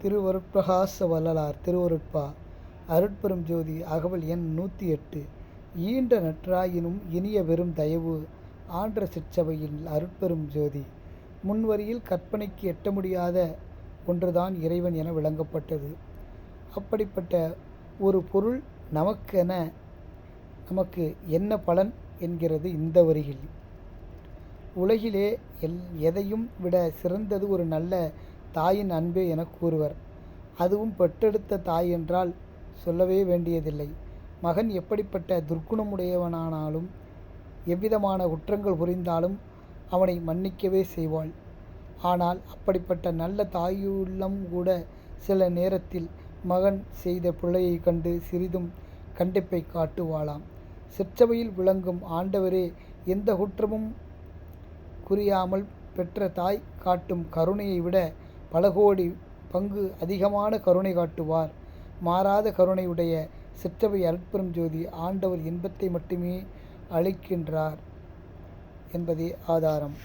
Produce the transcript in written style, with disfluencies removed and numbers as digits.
திருவருட்பிரகாச வள்ளலார் திருவருட்பா அருட்பெரும் ஜோதி அகவல் எண் 108. ஈன்ற நற்றாயினும் இனிய வெறும் தயவு ஆன்ற சிற்சபையில் அருட்பெரும் ஜோதி. முன்வரியில் கற்பனைக்கு எட்ட முடியாத ஒன்றுதான் இறைவன் என விளங்கப்பட்டது. அப்படிப்பட்ட ஒரு பொருள் நமக்கு என்ன பலன் என்கிறது இந்த வரியில். உலகிலே எதையும் விட சிறந்தது ஒரு நல்ல தாயின் அன்பே என கூறுவர். அதுவும் பெற்றெடுத்த தாய் என்றால் சொல்லவே வேண்டியதில்லை. மகன் எப்படிப்பட்ட துர்க்குணமுடையவனானாலும் எவ்விதமான குற்றங்கள் புரிந்தாலும் அவனை மன்னிக்கவே செய்வாள். ஆனால் அப்படிப்பட்ட நல்ல தாயுள்ளம் கூட சில நேரத்தில் மகன் செய்த பிழையை கண்டு சிறிதும் கண்டிப்பை காட்டுவாளாம். சிற்சபையில் விளங்கும் ஆண்டவரே எந்த குற்றமும் புரியாமல் பெற்ற தாய் காட்டும் கருணையை விட பல கோடி பங்கு அதிகமான கருணை காட்டுவார். மாறாத கருணையுடைய சிற்றபை அருட்பெரும் ஜோதி ஆண்டவர் இன்பத்தை மட்டுமே அளிக்கின்றார் என்பதே ஆதாரம்.